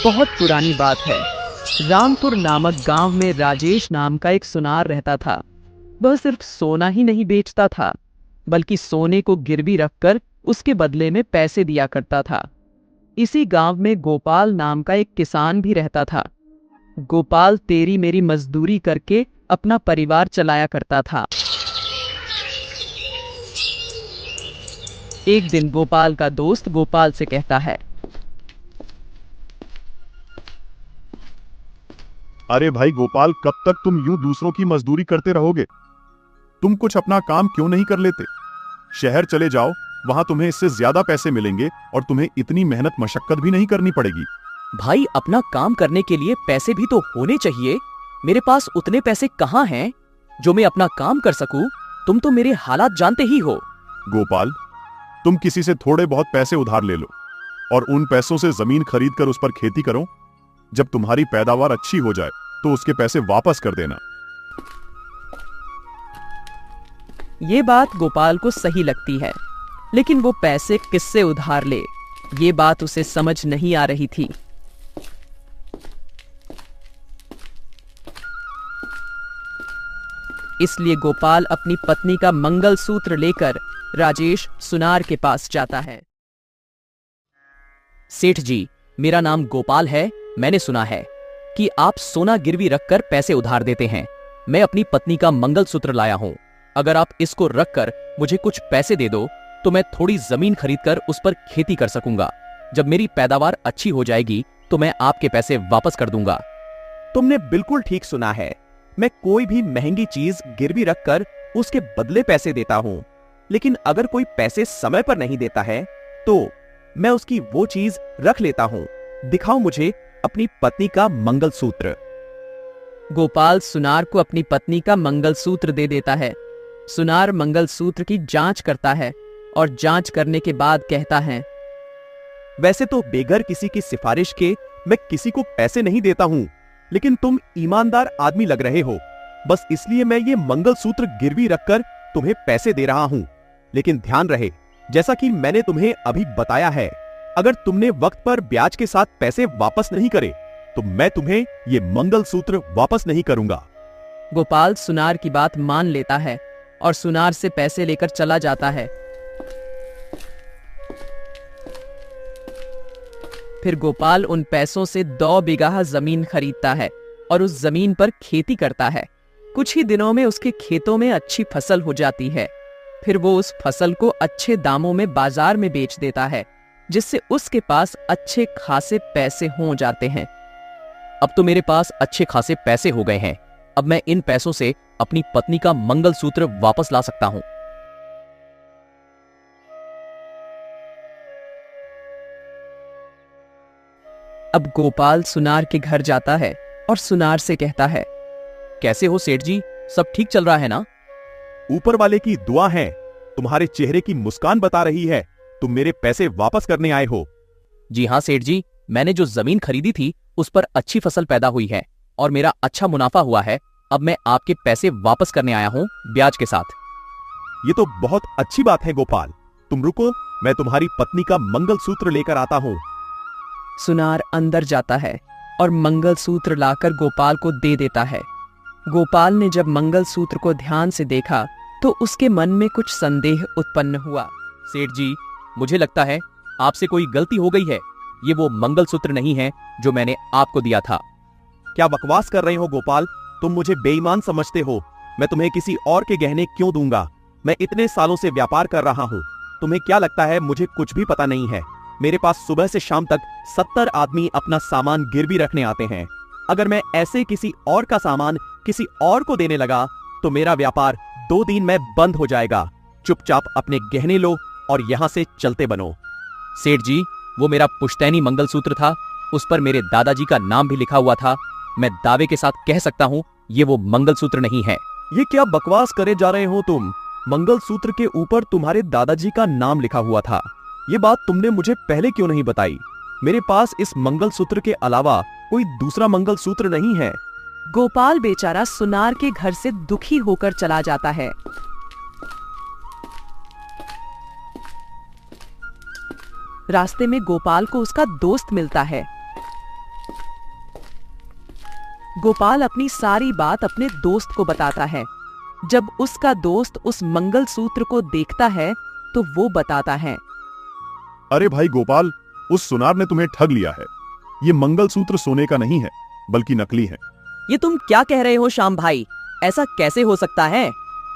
बहुत पुरानी बात है। रामपुर नामक गांव में राजेश नाम का एक सुनार रहता था। वह सिर्फ सोना ही नहीं बेचता था, बल्कि सोने को गिरवी रखकर उसके बदले में पैसे दिया करता था। इसी गांव में गोपाल नाम का एक किसान भी रहता था। गोपाल तेरी मेरी मजदूरी करके अपना परिवार चलाया करता था। एक दिन गोपाल का दोस्त गोपाल से कहता है, अरे भाई गोपाल, कब तक तुम यूं दूसरों की मजदूरी करते रहोगे? तुम कुछ अपना काम क्यों नहीं कर लेते? शहर चले जाओ, वहां तुम्हें इससे ज्यादा पैसे मिलेंगे और तुम्हें इतनी मेहनत मशक्कत भी नहीं करनी पड़ेगी। भाई, अपना काम करने के लिए पैसे भी तो होने चाहिए। मेरे पास उतने पैसे कहाँ हैं जो मैं अपना काम कर सकूं? तुम तो मेरे हालात जानते ही हो। गोपाल, तुम किसी से थोड़े बहुत पैसे उधार ले लो और उन पैसों से जमीन खरीद कर उस पर खेती करो। जब तुम्हारी पैदावार अच्छी हो जाए तो उसके पैसे वापस कर देना। ये बात गोपाल को सही लगती है, लेकिन वो पैसे किससे उधार ले, ये बात उसे समझ नहीं आ रही थी। इसलिए गोपाल अपनी पत्नी का मंगलसूत्र लेकर राजेश सुनार के पास जाता है। सेठ जी, मेरा नाम गोपाल है। मैंने सुना है कि आप सोना गिरवी रखकर पैसे उधार देते हैं। मैं अपनी पत्नी का मंगलसूत्र लाया हूं। अगर आप इसको रखकर मुझे कुछ पैसे दे दो तो मैं थोड़ी जमीन खरीदकर उस पर खेती कर सकूंगा। जब मेरी पैदावार अच्छी हो जाएगी तो मैं आपके पैसे वापस कर दूंगा। तुमने बिल्कुल ठीक सुना है। मैं कोई भी महंगी चीज गिरवी रखकर उसके बदले पैसे देता हूं, लेकिन अगर कोई पैसे समय पर नहीं देता है तो मैं उसकी वो चीज रख लेता हूं। दिखाओ मुझे अपनी पत्नी का मंगलसूत्र। गोपाल सुनार को अपनी पत्नी का मंगलसूत्र दे देता है। सुनार मंगलसूत्र की जांच करता है और जांच करने के बाद कहता है, वैसे तो बेगर किसी की सिफारिश के मैं किसी को पैसे नहीं देता हूं, लेकिन तुम ईमानदार आदमी लग रहे हो। बस इसलिए मैं ये मंगलसूत्र गिरवी रखकर तुम्हें पैसे दे रहा हूं। लेकिन ध्यान रहे, जैसा कि मैंने तुम्हें अभी बताया है, अगर तुमने वक्त पर ब्याज के साथ पैसे वापस नहीं करे तो मैं तुम्हें ये मंगलसूत्र वापस नहीं करूंगा। गोपाल सुनार की बात मान लेता है और सुनार से पैसे लेकर चला जाता है। फिर गोपाल उन पैसों से 2 बीघा जमीन खरीदता है और उस जमीन पर खेती करता है। कुछ ही दिनों में उसके खेतों में अच्छी फसल हो जाती है। फिर वो उस फसल को अच्छे दामों में बाजार में बेच देता है, जिससे उसके पास अच्छे खासे पैसे हो जाते हैं। अब तो मेरे पास अच्छे खासे पैसे हो गए हैं। अब मैं इन पैसों से अपनी पत्नी का मंगलसूत्र वापस ला सकता हूं। अब गोपाल सुनार के घर जाता है और सुनार से कहता है, कैसे हो सेठ जी? सब ठीक चल रहा है ना? ऊपर वाले की दुआ है, तुम्हारे चेहरे की मुस्कान बता रही है तुम मेरे पैसे वापस करने आए हो। जी हाँ सेठ जी, मैंने जो जमीन खरीदी थी उस पर अच्छी फसल पैदा हुई है और मेरा अच्छा मुनाफा हुआ है। अब मैं आपके पैसे वापस करने आया हूं ब्याज के साथ। ये तो बहुत अच्छी बात है गोपाल। तुम रुको, मैं तुम्हारी पत्नी का मंगलसूत्र लेकर आता हूं। सुनार अंदर जाता है और मंगलसूत्र लाकर गोपाल को दे देता है। गोपाल ने जब मंगलसूत्र को ध्यान से देखा तो उसके मन में कुछ संदेह उत्पन्न हुआ। सेठ जी, मुझे लगता है आपसे कोई गलती हो गई है। ये वो मंगलसूत्र नहीं है जो मैंने आपको दिया था। क्या बकवास कर रहे हो गोपाल? तुम मुझे बेईमान समझते हो। मैं तुम्हें किसी और के गहने क्यों दूंगा? मैं इतने सालों से व्यापार कर रहा हूं। तुम्हें क्या लगता है मुझे कुछ भी पता नहीं है? मेरे पास सुबह से शाम तक 70 आदमी अपना सामान गिरवी रखने आते हैं। अगर मैं ऐसे किसी और का सामान किसी और को देने लगा तो मेरा व्यापार 2 दिन में बंद हो जाएगा। चुपचाप अपने गहने लो और यहां से चलते बनो। सेठ जी, वो मेरा पुश्तैनी मंगलसूत्र था। उस पर मेरे दादाजी का नाम भी लिखा हुआ था। मैं दावे के साथ कह सकता हूं ये वो मंगलसूत्र नहीं है। ये क्या बकवास करे जा रहे हो तुम? मंगलसूत्र के ऊपर तुम्हारे दादाजी का नाम लिखा हुआ था। ये बात तुमने मुझे पहले क्यों नहीं बताई? मेरे पास इस मंगलसूत्र के अलावा कोई दूसरा मंगलसूत्र नहीं है। गोपाल बेचारा सुनार के घर से दुखी होकर चला जाता है। रास्ते में गोपाल को उसका दोस्त मिलता है। गोपाल अपनी सारी बात अपने दोस्त को बताता है। जब उसका दोस्त उस मंगलसूत्र को देखता है तो वो बताता है, अरे भाई गोपाल, उस सुनार ने तुम्हें ठग लिया है। ये मंगलसूत्र सोने का नहीं है, बल्कि नकली है। ये तुम क्या कह रहे हो श्याम भाई? ऐसा कैसे हो सकता है?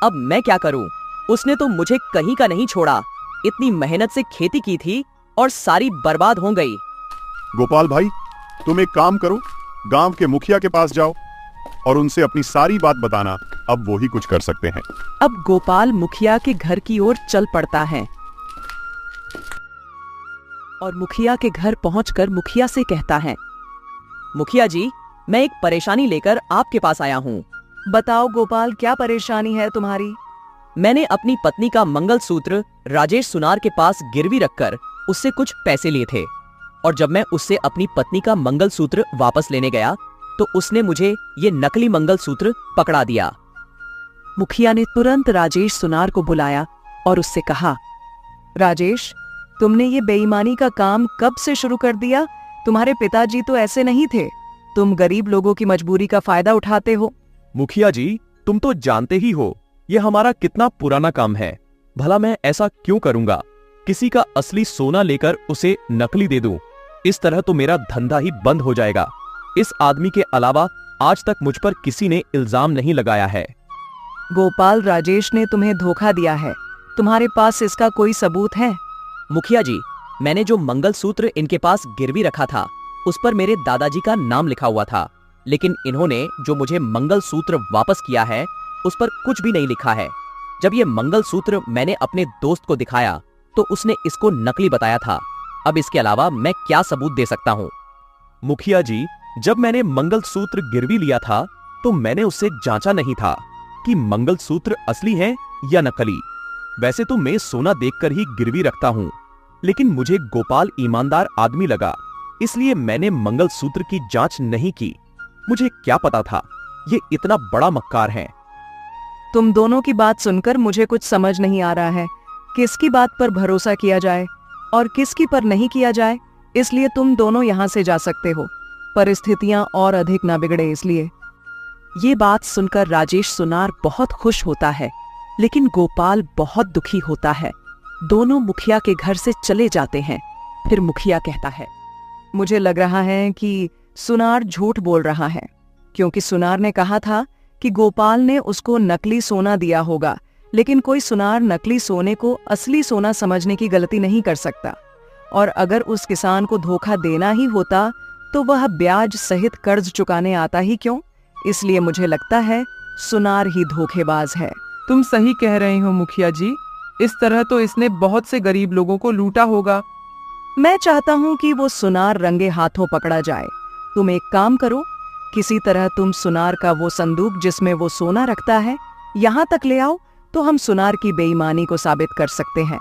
अब मैं क्या करूं? उसने तो मुझे कहीं का नहीं छोड़ा। इतनी मेहनत से खेती की थी और सारी बर्बाद हो गई। गोपाल भाई, तुम एक काम करो, गांव के मुखिया के पास जाओ और उनसे अपनी सारी बात बताना। अब वो ही कुछ कर सकते हैं। अब गोपाल मुखिया के घर की ओर चल पड़ता है और मुखिया के घर पहुंचकर मुखिया से कहता है, मुखिया जी, मैं एक परेशानी लेकर आपके पास आया हूँ। बताओ गोपाल, क्या परेशानी है तुम्हारी? मैंने अपनी पत्नी का मंगलसूत्र राजेश सुनार के पास गिरवी रखकर उससे कुछ पैसे लिए थे, और जब मैं उससे अपनी पत्नी का मंगलसूत्र वापस लेने गया तो उसने मुझे ये नकली मंगलसूत्र पकड़ा दिया। मुखिया ने तुरंत राजेश सुनार को बुलाया और उससे कहा, राजेश, तुमने ये बेईमानी का काम कब से शुरू कर दिया? तुम्हारे पिताजी तो ऐसे नहीं थे। तुम गरीब लोगों की मजबूरी का फायदा उठाते हो। मुखिया जी, तुम तो जानते ही हो ये हमारा कितना पुराना काम है। भला मैं ऐसा क्यों करूंगा? किसी का असली सोना लेकर उसे नकली दे दूं। इस तरह तो मेरा धंधा ही बंद हो जाएगा। इस आदमी के अलावा आज तक मुझ पर किसी ने इल्जाम नहीं लगाया है। गोपाल, राजेश ने तुम्हें धोखा दिया है। तुम्हारे पास इसका कोई सबूत है? मुखिया जी, मैंने जो मंगलसूत्र इनके पास गिरवी रखा था उस पर मेरे दादाजी का नाम लिखा हुआ था, लेकिन इन्होंने जो मुझे मंगलसूत्र वापस किया है उस पर कुछ भी नहीं लिखा है। जब ये मंगलसूत्र मैंने अपने दोस्त को दिखाया तो उसने इसको नकली बताया था। अब इसके अलावा मैं क्या सबूत दे सकता हूँ? मुखिया जी, जब मैंने मंगलसूत्र गिरवी लिया था तो मैंने उससे जांचा नहीं था कि मंगलसूत्र असली है या नकली। वैसे तो मैं सोना देखकर ही गिरवी रखता हूँ, लेकिन मुझे गोपाल ईमानदार आदमी लगा, इसलिए मैंने मंगलसूत्र की जांच नहीं की। मुझे क्या पता था ये इतना बड़ा मक्कार है। तुम दोनों की बात सुनकर मुझे कुछ समझ नहीं आ रहा है। किसकी बात पर भरोसा किया जाए और किसकी पर नहीं किया जाए, इसलिए तुम दोनों यहाँ से जा सकते हो। परिस्थितियां और अधिक ना बिगड़े इसलिए। ये बात सुनकर राजेश सुनार बहुत खुश होता है, लेकिन गोपाल बहुत दुखी होता है। दोनों मुखिया के घर से चले जाते हैं। फिर मुखिया कहता है, मुझे लग रहा है कि सुनार झूठ बोल रहा है, क्योंकि सुनार ने कहा था कि गोपाल ने उसको नकली सोना दिया होगा, लेकिन कोई सुनार नकली सोने को असली सोना समझने की गलती नहीं कर सकता। और अगर उस किसान को धोखा देना ही होता तो वह ब्याज सहित कर्ज चुकाने आता ही क्यों? इसलिए मुझे लगता है सुनार ही धोखेबाज है। तुम सही कह रहे हो मुखिया जी। इस तरह तो इसने बहुत से गरीब लोगों को लूटा होगा। मैं चाहता हूँ कि वो सुनार रंगे हाथों पकड़ा जाए। तुम एक काम करो, किसी तरह तुम सुनार का वो संदूक जिसमें वो सोना रखता है यहाँ तक ले आओ, तो हम सुनार की बेईमानी को साबित कर सकते हैं।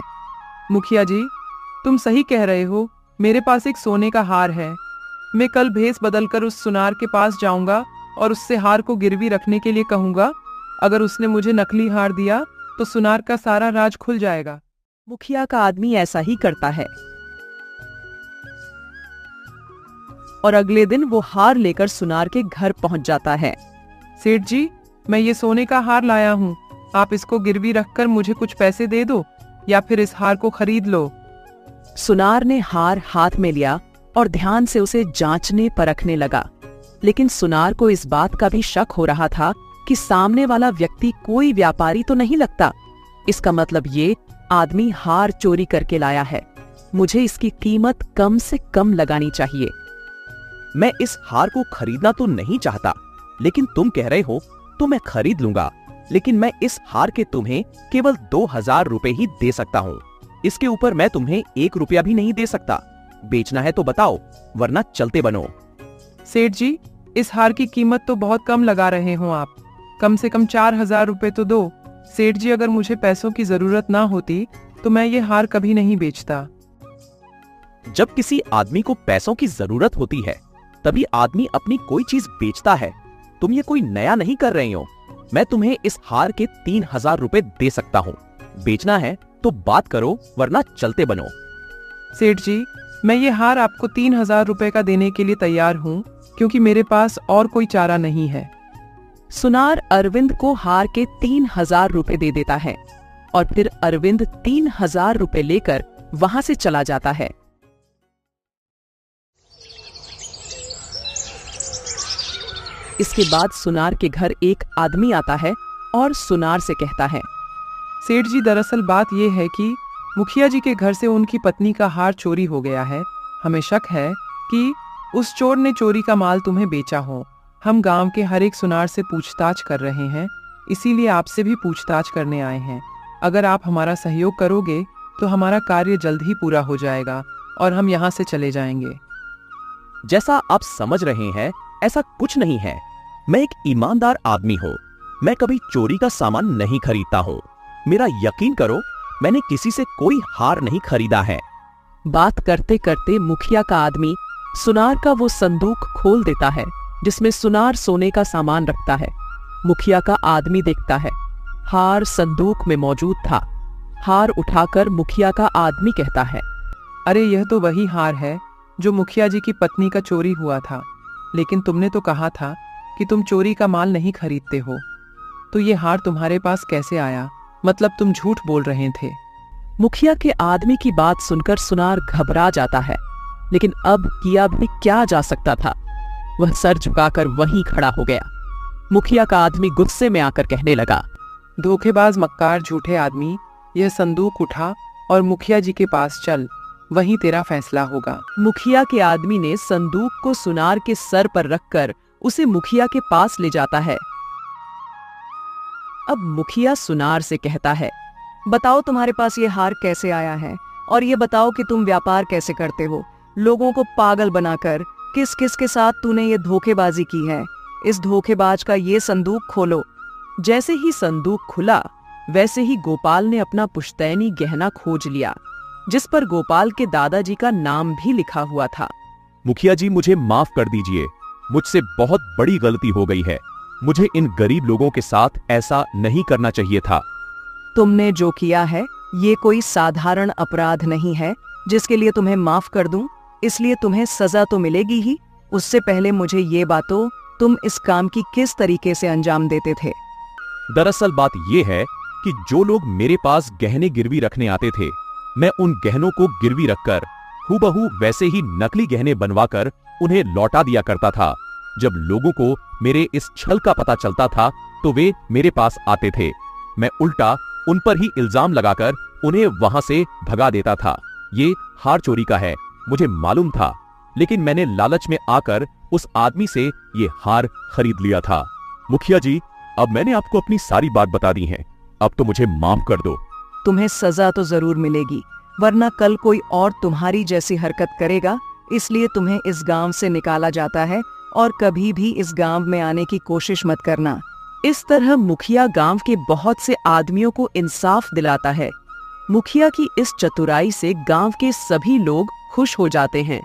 मुखिया जी, तुम सही कह रहे हो। मेरे पास एक सोने का हार है। मैं कल भेस बदलकर उस सुनार के पास जाऊंगा और उससे हार को गिरवी रखने के लिए कहूंगा। अगर उसने मुझे नकली हार दिया तो सुनार का सारा राज खुल जाएगा। मुखिया का आदमी ऐसा ही करता है और अगले दिन वो हार लेकर सुनार के घर पहुंच जाता है। सेठ जी, मैं ये सोने का हार लाया हूँ। आप इसको गिरवी रखकर मुझे कुछ पैसे दे दो या फिर इस हार को खरीद लो। सुनार ने हार हाथ में लिया और ध्यान से उसे जांचने परखने लगा, लेकिन सुनार को इस बात का भी शक हो रहा था कि सामने वाला व्यक्ति कोई व्यापारी तो नहीं लगता। इसका मतलब ये आदमी हार चोरी करके लाया है। मुझे इसकी कीमत कम से कम लगानी चाहिए। मैं इस हार को खरीदना तो नहीं चाहता, लेकिन तुम कह रहे हो तो मैं खरीद लूंगा। लेकिन मैं इस हार के तुम्हें केवल 2000 रुपए ही दे सकता हूँ। इसके ऊपर मैं तुम्हें 1 रुपया भी नहीं दे सकता। बेचना है तो बताओ, वरना चलते बनो। सेठ जी, इस हार की कीमत तो बहुत कम लगा रहे हो आप। कम से कम 4000 रुपए तो दो। सेठ जी, अगर मुझे पैसों की जरूरत ना होती तो मैं ये हार कभी नहीं बेचता। जब किसी आदमी को पैसों की जरूरत होती है तभी आदमी अपनी कोई चीज बेचता है। तुम ये कोई नया नहीं कर रहे हो। मैं तुम्हें इस हार के 3000 रुपए दे सकता हूँ। बेचना है तो बात करो, वरना चलते बनो। सेठ जी, मैं ये हार आपको 3000 रुपए का देने के लिए तैयार हूँ, क्योंकि मेरे पास और कोई चारा नहीं है। सुनार अरविंद को हार के 3000 रुपए दे देता है और फिर अरविंद 3000 रुपए लेकर वहां से चला जाता है। इसके बाद सुनार के घर एक आदमी आता है और सुनार से कहता है, सेठ जी, दरअसल बात यह है कि मुखिया जी के घर से उनकी पत्नी का हार चोरी हो गया है। हमें शक है कि उस चोर ने चोरी का माल तुम्हें बेचा हो। हम गांव के हर एक सुनार से पूछताछ कर रहे हैं, इसीलिए आपसे भी पूछताछ करने आए हैं। अगर आप हमारा सहयोग करोगे तो हमारा कार्य जल्द ही पूरा हो जाएगा और हम यहाँ से चले जाएंगे। जैसा आप समझ रहे हैं, ऐसा कुछ नहीं है। मैं एक ईमानदार आदमी हूँ। मैं कभी चोरी का सामान नहीं खरीदता हूँ। मेरा यकीन करो, मैंने किसी से कोई हार नहीं खरीदा है। बात करते करते मुखिया का आदमी सुनार का वो संदूक खोल देता है जिसमें सुनार सोने का सामान रखता है। मुखिया का आदमी देखता है, हार संदूक में मौजूद था। हार उठाकर मुखिया का आदमी कहता है, अरे यह तो वही हार है जो मुखिया जी की पत्नी का चोरी हुआ था। लेकिन तुमने तो कहा था कि तुम चोरी का माल नहीं खरीदते हो, तो ये हार तुम्हारे पास कैसे आया? मतलब तुम झूठ बोल रहे थे। मुखिया के आदमी की बात सुनकर सुनार घबरा जाता है, लेकिन अब किया भी क्या जा सकता था। वह सर झुकाकर वहीं खड़ा हो गया। मुखिया का आदमी गुस्से में आकर कहने लगा, धोखेबाज, मक्कार, झूठे आदमी, यह संदूक उठा और मुखिया जी के पास चल, वहीं तेरा फैसला होगा। मुखिया के आदमी ने संदूक को सुनार के सर पर रखकर उसे मुखिया के पास ले जाता है। अब मुखिया सुनार से कहता है, बताओ तुम्हारे पास ये हार कैसे आया है, और ये बताओ कि तुम व्यापार कैसे करते हो। लोगों को पागल बनाकर किस किस के साथ तूने ये धोखेबाजी की है। इस धोखेबाज का ये संदूक खोलो। जैसे ही संदूक खुला, वैसे ही गोपाल ने अपना पुश्तैनी गहना खोज लिया, जिस पर गोपाल के दादाजी का नाम भी लिखा हुआ था। मुखिया जी, मुझे माफ कर दीजिए। मुझसे बहुत बड़ी गलती हो गई है। मुझे इन गरीब लोगों के साथ ऐसा नहीं करना चाहिए था। तुमने जो किया है ये कोई साधारण अपराध नहीं है जिसके लिए तुम्हें माफ कर दूं, इसलिए तुम्हें सजा तो मिलेगी ही। उससे पहले मुझे ये बातों, तुम इस काम की किस तरीके से अंजाम देते थे? दरअसल बात यह है कि जो लोग मेरे पास गहने गिरवी रखने आते थे, मैं उन गहनों को गिरवी रखकर हूबहू वैसे ही नकली गहने बनवाकर उन्हें लौटा दिया करता था। जब लोगों को मेरे इस छल का पता चलता था तो वे मेरे पास आते थे। मैं उल्टा उन पर ही इल्जाम लगाकर उन्हें वहां से भगा देता था। ये हार चोरी का है, मुझे मालूम था, लेकिन मैंने लालच में आकर उस आदमी से ये हार खरीद लिया था। मुखिया जी, अब मैंने आपको अपनी सारी बात बता दी है। अब तो मुझे माफ कर दो। तुम्हें सजा तो जरूर मिलेगी, वरना कल कोई और तुम्हारी जैसी हरकत करेगा। इसलिए तुम्हें इस गांव से निकाला जाता है और कभी भी इस गांव में आने की कोशिश मत करना। इस तरह मुखिया गांव के बहुत से आदमियों को इंसाफ दिलाता है। मुखिया की इस चतुराई से गांव के सभी लोग खुश हो जाते हैं।